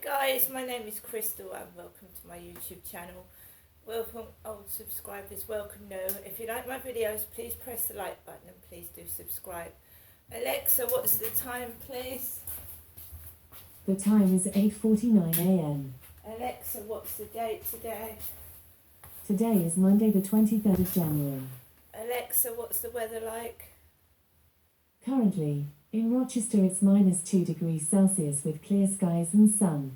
Guys, my name is Crystal and welcome to my YouTube channel. Welcome old subscribers, welcome new. If you like my videos, please press the like button and please do subscribe. Alexa, what's the time please? The time is 8:49 a.m. Alexa, what's the date today? Today is Monday the 23rd of January. Alexa, what's the weather like? Currently, in Rochester it's -2 degrees Celsius with clear skies and sun.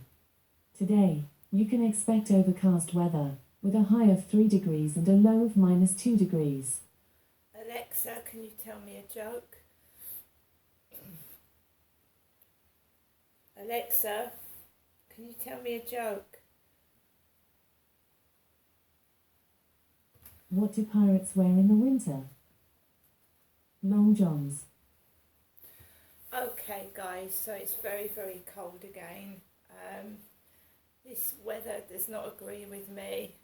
Today, you can expect overcast weather, with a high of 3 degrees and a low of -2 degrees. Alexa, can you tell me a joke? Alexa, can you tell me a joke? What do pirates wear in the winter? Long johns. Okay guys, so it's very cold again. This weather does not agree with me.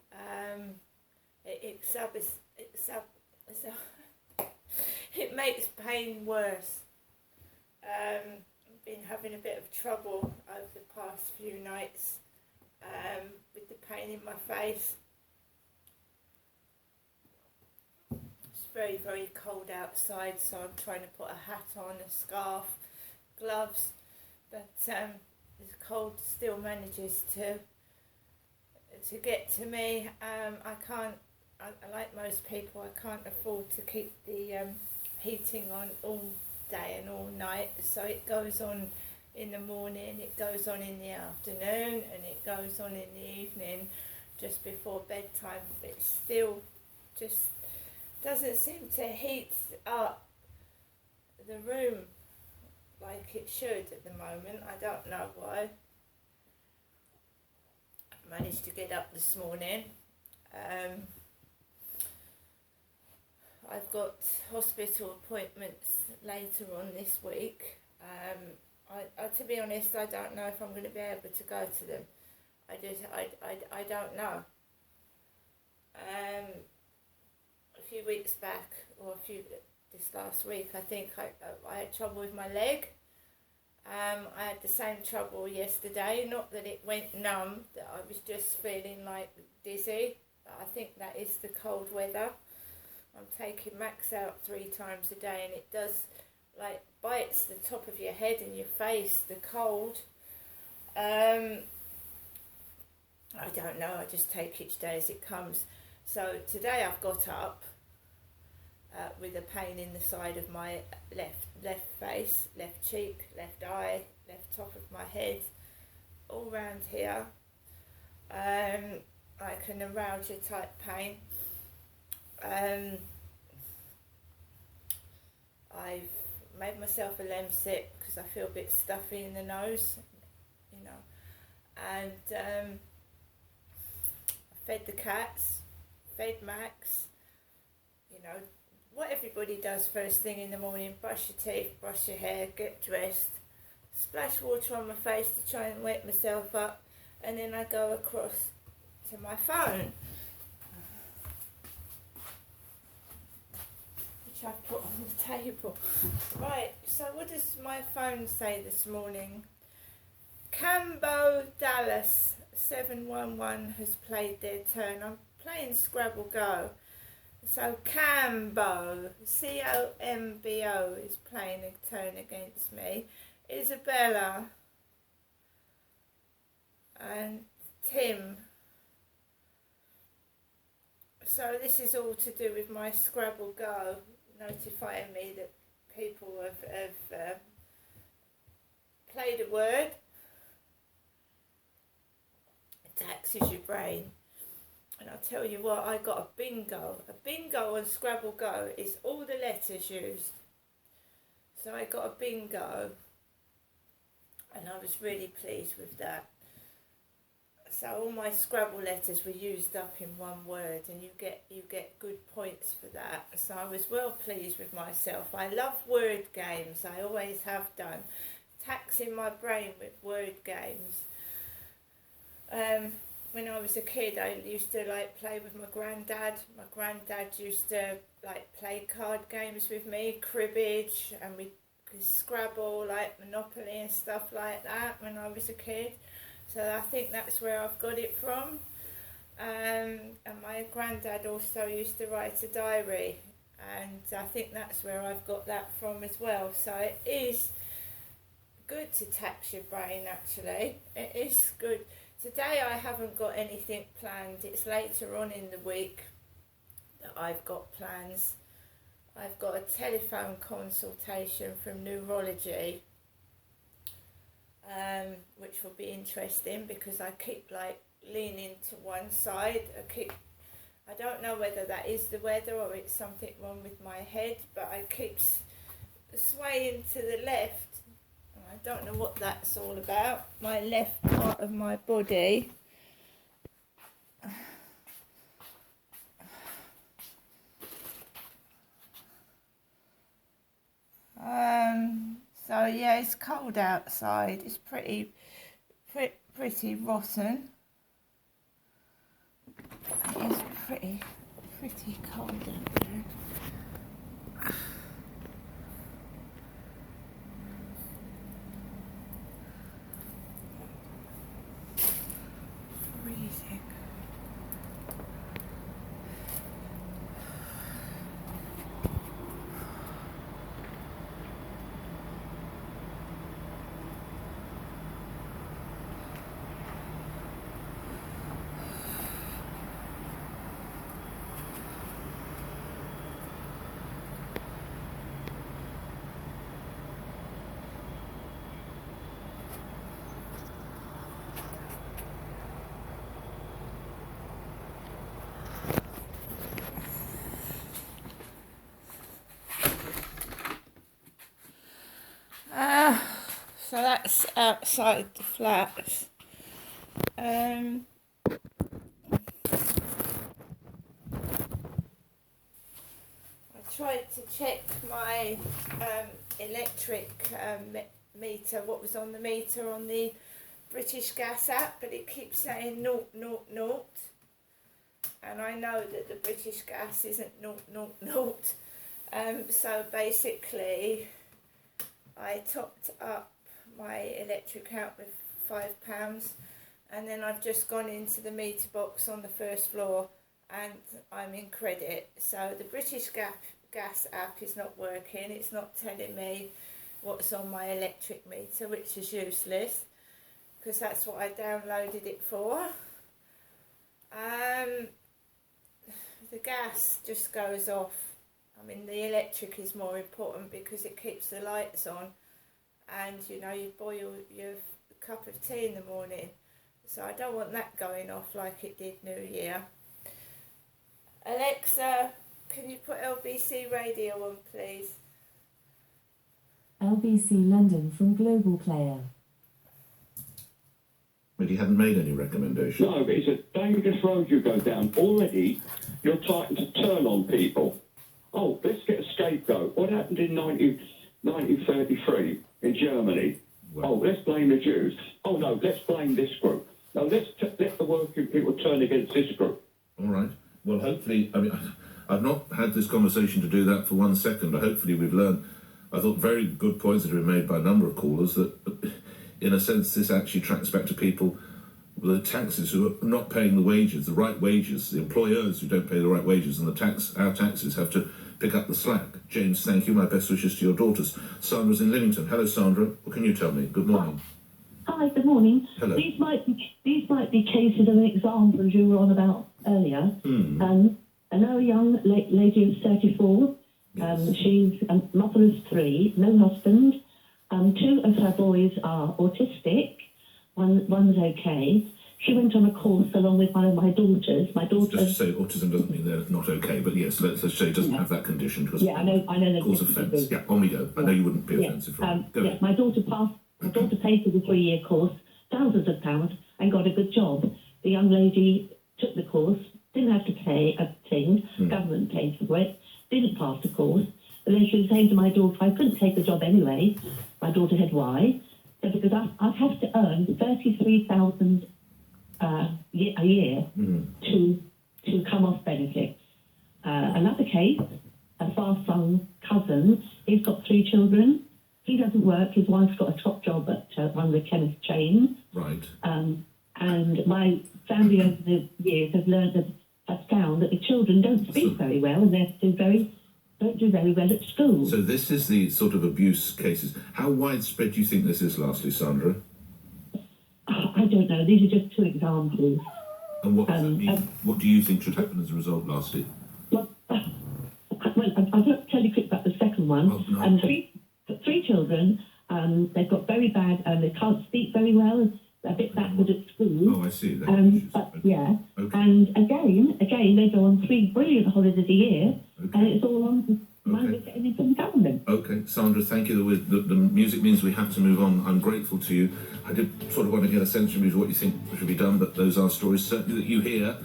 It makes pain worse. I've been having a bit of trouble over the past few nights with the pain in my face. It's very cold outside, so I'm trying to put a hat on, a scarf, gloves, but the cold still manages to get to me. I like most people, I can't afford to keep the heating on all day and all night, so it goes on in the morning, it goes on in the afternoon, and it goes on in the evening just before bedtime. It still just doesn't seem to heat up the room like it should at the moment. I don't know why. I managed to get up this morning. I've got hospital appointments later on this week. To be honest, I don't know if I'm going to be able to go to them. I don't know. A few weeks back, or this last week, I think I had trouble with my leg. I had the same trouble yesterday, not that it went numb, that I was just feeling like dizzy. I think that is the cold weather. I'm taking Max out 3 times a day and it does, like, bites the top of your head and your face, the cold. I don't know, I just take each day as it comes. So today I've got up with a pain in the side of my left face, left cheek, left eye, left top of my head, all round here, like a neuralgia type pain. I've made myself a Lemsip because I feel a bit stuffy in the nose, you know, and I fed the cats, fed Max, you know, what everybody does first thing in the morning: brush your teeth, brush your hair, get dressed, splash water on my face to try and wet myself up, and then I go across to my phone, which I've put on the table. Right, so what does my phone say this morning? Cambo Dallas 711 has played their turn. I'm playing Scrabble Go. So Cambo, C-O-M-B-O, is playing a turn against me. Isabella and Tim. So this is all to do with my Scrabble Go, notifying me that people have played a word. It taxes your brain. And I'll tell you what, I got a bingo. A bingo on Scrabble Go is all the letters used. So I got a bingo, and I was really pleased with that. So all my Scrabble letters were used up in one word, and you get good points for that. So I was well pleased with myself. I love word games. I always have done. Taxing my brain with word games. When I was a kid, I used to play with my granddad. My granddad used to play card games with me, cribbage, and we could Scrabble, like Monopoly and stuff like that when I was a kid. So I think that's where I've got it from. And my granddad also used to write a diary, and I think that's where I've got that from as well. So it is good to tax your brain, actually. It is good. Today I haven't got anything planned. It's later on in the week that I've got plans. I've got a telephone consultation from neurology, which will be interesting because I keep like leaning to one side. I don't know whether that is the weather or it's something wrong with my head, but I keep swaying to the left. I don't know what that's all about. My left part of my body. So yeah, it's cold outside. It's pretty rotten. It is pretty cold out there. Freezing. So that's outside the flats. I tried to check my electric meter, what was on the meter on the British Gas app, but it keeps saying 000. And I know that the British Gas isn't 000. So basically, I topped up my electric out with £5, and then I've just gone into the meter box on the first floor, and I'm in credit. So the British Gas app is not working. It's not telling me what's on my electric meter, which is useless because that's what I downloaded it for. The gas just goes off. I mean, the electric is more important because it keeps the lights on, and you know, you boil your cup of tea in the morning, so I don't want that going off like it did New Year. Alexa, can you put LBC radio on, please? LBC London from Global Player. But he hadn't made any recommendation. No, but it's a dangerous road you go down. Already, you're starting to turn on people. Oh, let's get a scapegoat. What happened in 1933 in Germany? Well, Oh, let's blame the Jews. Oh, no, let's blame this group. No, let the working people turn against this group. all right. Well, hopefully, I mean, I've not had this conversation to do that for 1 second, but hopefully we've learned, I thought, very good points that have been made by a number of callers that, in a sense, this actually tracks back to people, the taxes who are not paying the wages, the right wages, the employers who don't pay the right wages, and our taxes have to pick up the slack. James, thank you. My best wishes to your daughters. Sandra's in Lymington. Hello, Sandra. What can you tell me? Good morning. Hi, good morning. Hello. These might be cases of examples you were on about earlier. I know a young lady who's 34. Yes. She's a mother of 3, no husband. 2 of her boys are autistic. One's okay. She went on a course along with one of my daughters. My daughter. Just to say, autism doesn't mean they're not okay, but yes, let's say it doesn't have that condition because I know. cause offence. Yeah, on we go. I know you wouldn't be offensive for it. Go ahead. My daughter paid for the 3-year course, thousands of pounds, and got a good job. The young lady took the course, didn't have to pay a thing. Government paid for it. Didn't pass the course. And then she was saying to my daughter, I couldn't take the job anyway. My daughter said, why? So because I'd have to earn £33,000 a year to come off benefits. Another case, a far-flung cousin, he's got 3 children. He doesn't work. His wife's got a top job at one of the chemist chains. Right. And my family over the years has found that the children don't speak very well and don't do very well at school. So this is the sort of abuse cases. How widespread do you think this is, lastly, Sandra? I don't know. These are just two examples. And what does that mean? What do you think should happen as a result, lastly? Well, I'll just tell you quick about the second one. Oh, no. Three children, they've got very bad, they can't speak very well, a bit backward at school. Oh, I see. Yeah. Okay. And again, they go on 3 brilliant holidays a year, and it's all on money we're getting in from the government. Okay, Sandra, thank you. The music means we have to move on. I'm grateful to you. I did sort of want to get a sense from you of what you think should be done, but those are stories certainly that you hear.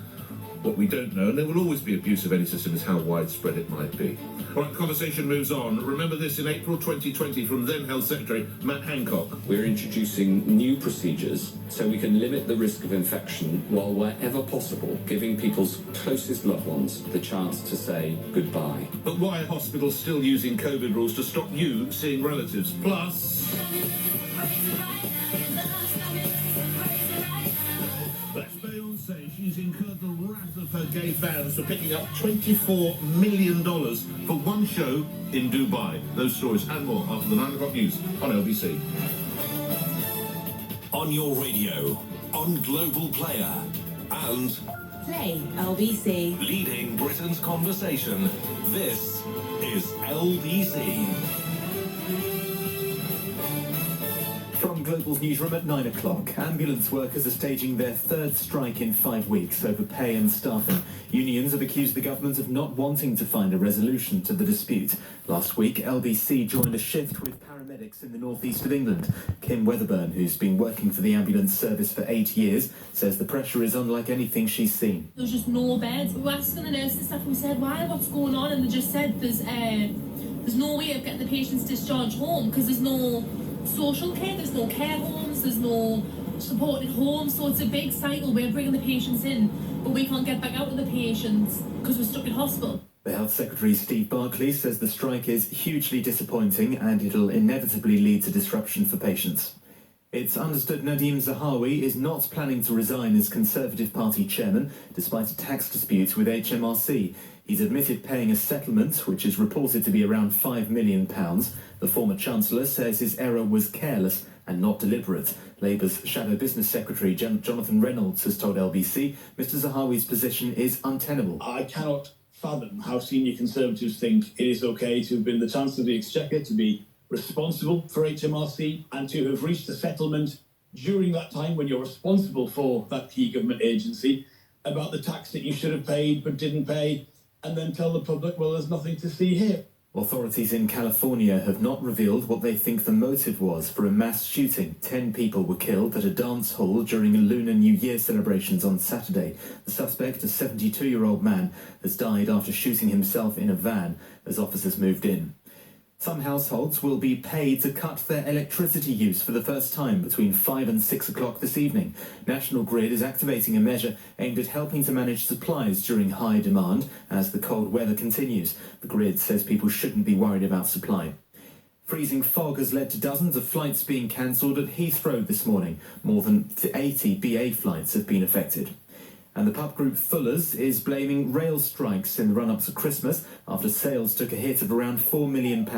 What we don't know, and there will always be abuse of any system, is how widespread it might be. All right, the conversation moves on. Remember this in April 2020 from then Health Secretary Matt Hancock. We're introducing new procedures so we can limit the risk of infection while wherever possible giving people's closest loved ones the chance to say goodbye. But why are hospitals still using COVID rules to stop you seeing relatives? Plus... That's Beyonce. She's incurred the wrath of her gay fans for picking up $24 million for one show in Dubai. Those stories and more after the 9 o'clock news on LBC. On your radio, on Global Player, and Play LBC. leading Britain's conversation. This is LBC. From Global's newsroom at 9 o'clock, ambulance workers are staging their third strike in 5 weeks over pay and staffing. Unions have accused the government of not wanting to find a resolution to the dispute. Last week, LBC joined a shift with paramedics in the northeast of England. Kim Weatherburn, who's been working for the ambulance service for 8 years, says the pressure is unlike anything she's seen. There was just no beds. We were asking the nurse and stuff, and we said, what's going on? And they just said there's no way of getting the patients discharged home because there's no social care, there's no care homes, there's no supported homes, so it's a big cycle. We're bringing the patients in, but we can't get back out with the patients because we're stuck in hospital. The Health Secretary Steve Barclay says the strike is hugely disappointing and it'll inevitably lead to disruption for patients. It's understood Nadeem Zahawi is not planning to resign as Conservative Party chairman despite a tax dispute with HMRC. He's admitted paying a settlement, which is reported to be around £5 million. The former Chancellor says his error was careless and not deliberate. Labour's Shadow Business Secretary Jonathan Reynolds has told LBC Mr Zahawi's position is untenable. I cannot fathom how senior Conservatives think it is okay to have been the Chancellor of the Exchequer, to be responsible for HMRC and to have reached a settlement during that time when you're responsible for that key government agency about the tax that you should have paid but didn't pay, and then tell the public, well, there's nothing to see here. Authorities in California have not revealed what they think the motive was for a mass shooting. 10 people were killed at a dance hall during a Lunar New Year celebrations on Saturday. The suspect, a 72-year-old man, has died after shooting himself in a van as officers moved in. Some households will be paid to cut their electricity use for the first time between 5 and 6 o'clock this evening. National Grid is activating a measure aimed at helping to manage supplies during high demand as the cold weather continues. The Grid says people shouldn't be worried about supply. Freezing fog has led to dozens of flights being cancelled at Heathrow this morning. More than 80 BA flights have been affected. And the pub group Fuller's is blaming rail strikes in the run-up to Christmas after sales took a hit of around £4 million.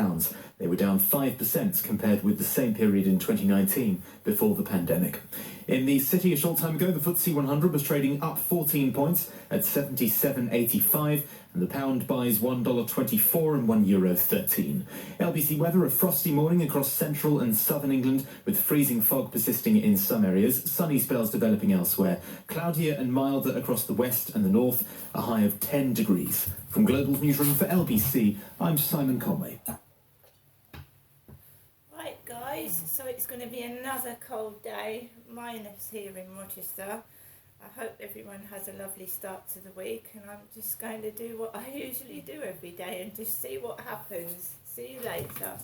They were down 5% compared with the same period in 2019 before the pandemic. In the city a short time ago, the FTSE 100 was trading up 14 points at 77.85, and the pound buys $1.24 and €1.13. LBC weather, a frosty morning across central and southern England with freezing fog persisting in some areas, sunny spells developing elsewhere, cloudier and milder across the west and the north, a high of 10 degrees. From Global's newsroom for LBC, I'm Simon Conway. Right guys, so it's going to be another cold day, minus here in Rochester. I hope everyone has a lovely start to the week, and I'm just going to do what I usually do every day and just see what happens. See you later.